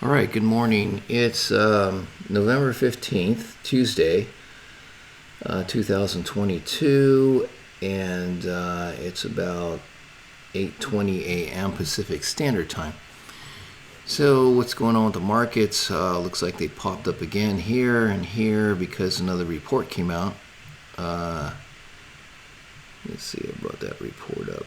All right, good morning. It's November 15th, Tuesday, 2022, and it's about 8:20 a.m. Pacific Standard Time. So what's going on with the markets? Looks like they popped up again here and here because another report came out. Let's see, I brought that report up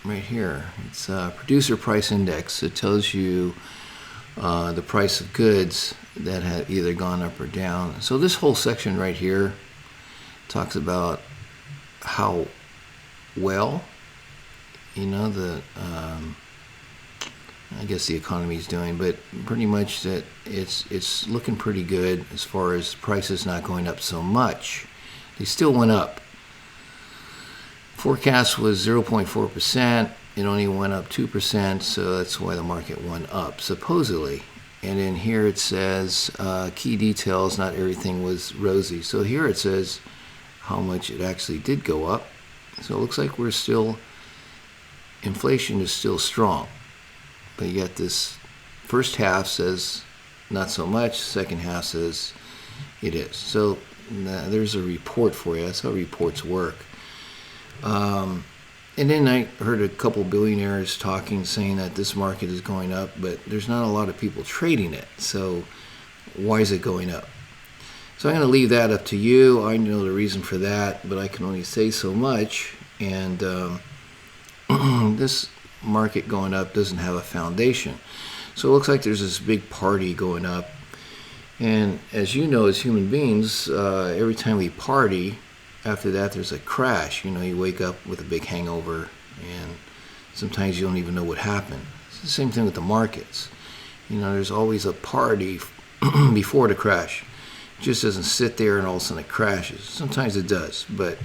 right here. It's Producer Price Index. It tells you the price of goods that have either gone up or down. So this whole section right here talks about how well, I guess the economy is doing, but pretty much that it's looking pretty good as far as prices not going up so much. They still went up. Forecast was 0.4%. It only went up 2%, so that's why the market went up, supposedly. And in here it says key details, not everything was rosy. So here it says how much it actually did go up. So it looks like inflation is still strong. But yet this first half says not so much, second half says it is. So there's a report for you. That's how reports work. And then I heard a couple billionaires talking, saying that this market is going up, but there's not a lot of people trading it. So why is it going up? So I'm going to leave that up to you. I know the reason for that, but I can only say so much. And this market going up doesn't have a foundation. So it looks like there's this big party going up. And as you know, as human beings, every time we party, after that there's a crash. You wake up with a big hangover, and sometimes you don't even know what happened. It's the same thing with the markets. There's always a party before the crash. It just doesn't sit there and all of a sudden it crashes. Sometimes it does, but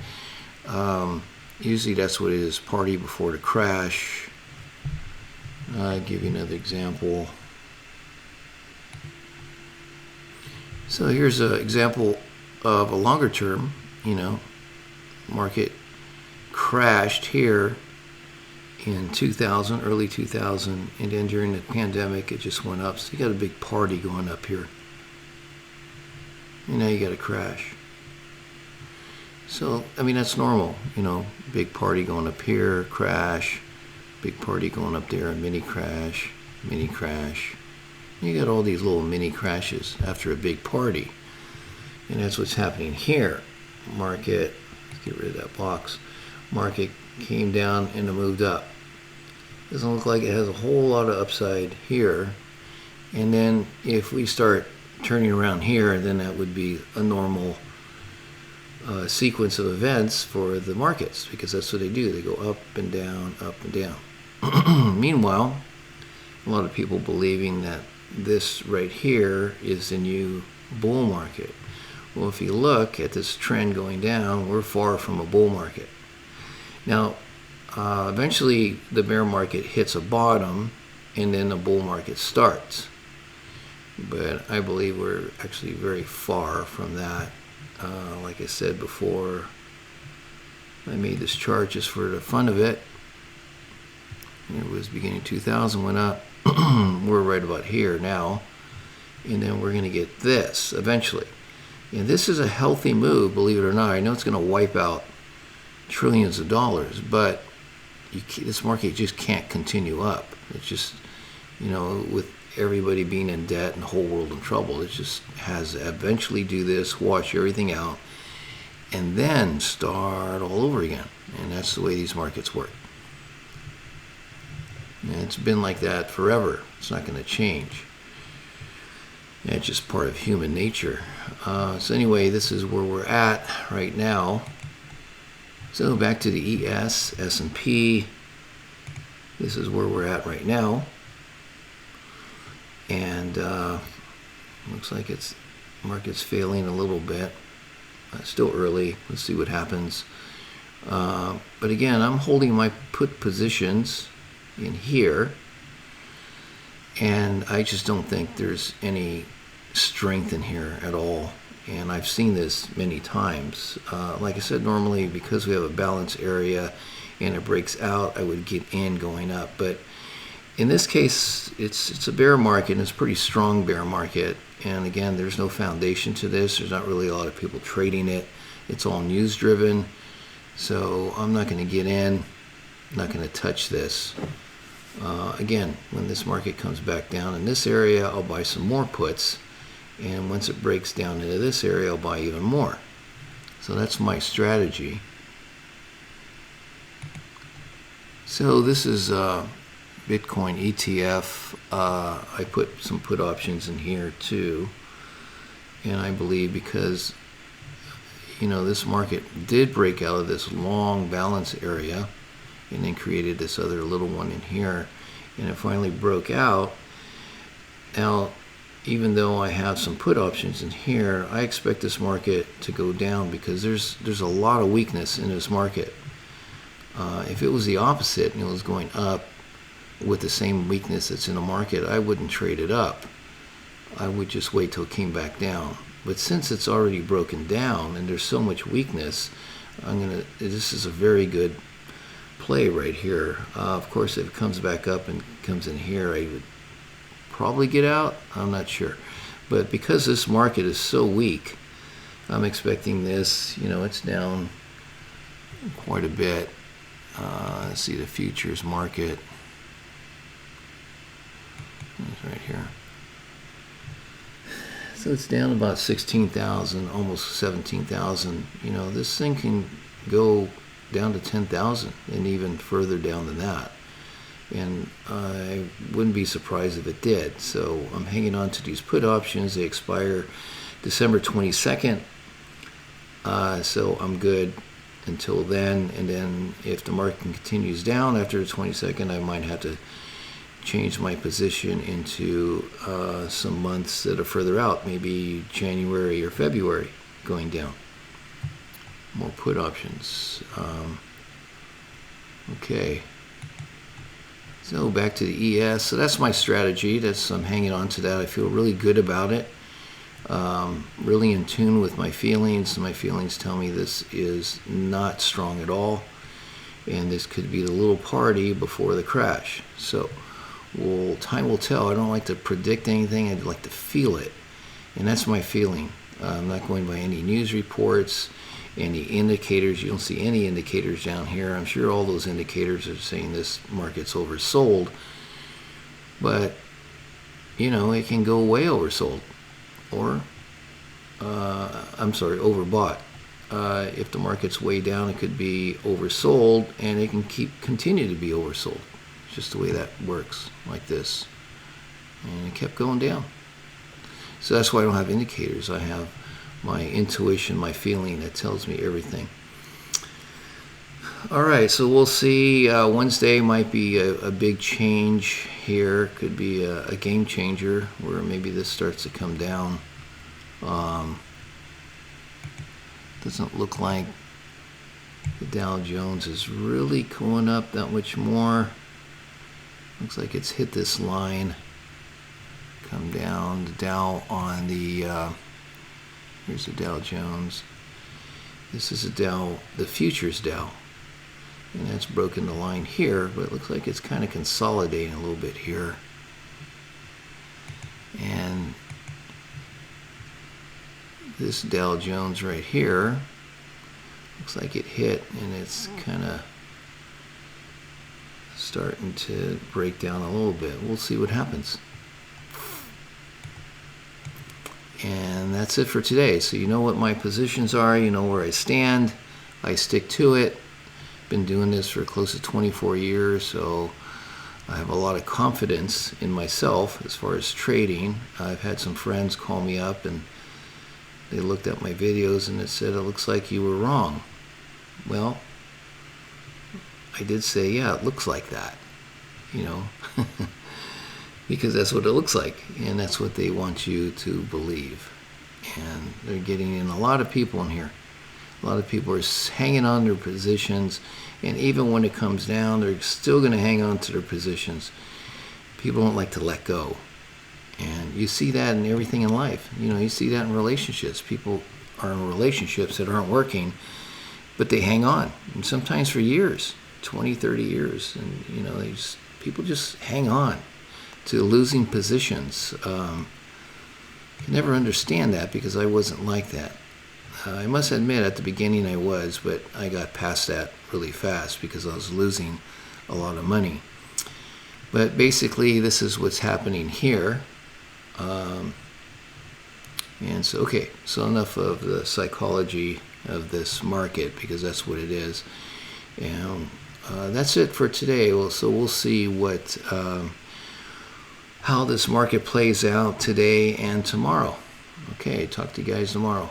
usually that's what it is, party before the crash. I'll give you another example. So here's an example of a longer term. Market crashed here in 2000, early 2000, and then during the pandemic it just went up. So you got a big party going up here. And now you got a crash. So, that's normal, big party going up here, crash, big party going up there, mini crash, mini crash. You got all these little mini crashes after a big party. And that's what's happening here. Market, let's get rid of that box. Market came down and it moved up. Doesn't look like it has a whole lot of upside here. And then if we start turning around here, then that would be a normal sequence of events for the markets, because that's what they do. They go up and down, up and down. Meanwhile, a lot of people believing that this right here is the new bull market. Well, if you look at this trend going down, we're far from a bull market. Now, eventually the bear market hits a bottom and then the bull market starts. But I believe we're actually very far from that. Like I said before, I made this chart just for the fun of it. It was beginning 2000, went up. We're right about here now. And then we're going to get this eventually. And this is a healthy move, believe it or not. I know it's going to wipe out trillions of dollars, but this market just can't continue up. It's just, with everybody being in debt and the whole world in trouble, it just has to eventually do this, wash everything out, and then start all over again. And that's the way these markets work. And it's been like that forever. It's not going to change. It's just part of human nature. So anyway, this is where we're at right now. So back to the ES, S&P. This is where we're at right now. And looks like market's failing a little bit. Still early. Let's see what happens. But again, I'm holding my put positions in here. And I just don't think there's any strength in here at all. And I've seen this many times. Like I said, normally because we have a balance area and it breaks out, I would get in going up. But In this case, it's a bear market, and it's a pretty strong bear market. And again, there's no foundation to this. There's not really a lot of people trading it. It's all news driven. So I'm not going to get in. I'm not going to touch this. Again, when this market comes back down in this area, I'll buy some more puts. And once it breaks down into this area, I'll buy even more. So that's my strategy. So this is Bitcoin ETF. I put some put options in here too. And I believe because, this market did break out of this long balance area and then created this other little one in here, and it finally broke out. Now, even though I have some put options in here, I expect this market to go down because there's a lot of weakness in this market. If it was the opposite and it was going up with the same weakness that's in the market, I wouldn't trade it up. I would just wait till it came back down. But since it's already broken down and there's so much weakness, this is a very good play right here. Of course, if it comes back up and comes in here, I would probably get out. I'm not sure. But because this market is so weak, I'm expecting this, it's down quite a bit. Let's see the futures market. It's right here. So it's down about 16,000, almost 17,000. This thing can go down to 10,000 and even further down than that. And I wouldn't be surprised if it did. So I'm hanging on to these put options. They expire December 22nd. So I'm good until then. And then if the market continues down after the 22nd, I might have to change my position into some months that are further out, maybe January or February going down. More put options. Okay. So back to the ES. So that's my strategy. I'm hanging on to that. I feel really good about it. Really in tune with my feelings. My feelings tell me this is not strong at all. And this could be the little party before the crash. So time will tell. I don't like to predict anything. I'd like to feel it. And that's my feeling. I'm not going by any news reports, any indicators. You don't see any indicators down here. I'm sure all those indicators are saying this market's oversold. But, it can go way oversold. Or, overbought. If the market's way down, it could be oversold, and it can continue to be oversold. It's just the way that works, like this. And it kept going down. So that's why I don't have indicators. I have my intuition, my feeling that tells me everything. All right, so we'll see. Wednesday might be a big change here. Could be a game changer where maybe this starts to come down. Doesn't look like the Dow Jones is really going up that much more. Looks like it's hit this line. Come down. The Dow on the here's the Dow Jones. This is the futures Dow. And that's broken the line here, but it looks like it's kind of consolidating a little bit here. And this Dow Jones right here looks like it hit, and it's kind of starting to break down a little bit. We'll see what happens. And that's it for today. So you know what my positions are, you know where I stand. I stick to it. Been doing this for close to 24 years, so I have a lot of confidence in myself as far as trading. I've had some friends call me up and they looked at my videos and it said, it looks like you were wrong. Well, I did say, yeah, it looks like that, because that's what it looks like, and that's what they want you to believe. And they're getting in a lot of people in here. A lot of people are hanging on their positions, and even when it comes down, they're still going to hang on to their positions. People don't like to let go. And you see that in everything in life. You see that in relationships. People are in relationships that aren't working, but they hang on, and sometimes for years, 20, 30 years. And, People just hang on to losing positions. I never understand that because I wasn't like that. I must admit at the beginning I was, but I got past that really fast because I was losing a lot of money. But basically this is what's happening here. And so, okay, so enough of the psychology of this market because that's what it is. And that's it for today. Well, so we'll see what how this market plays out today and tomorrow. Okay, talk to you guys tomorrow.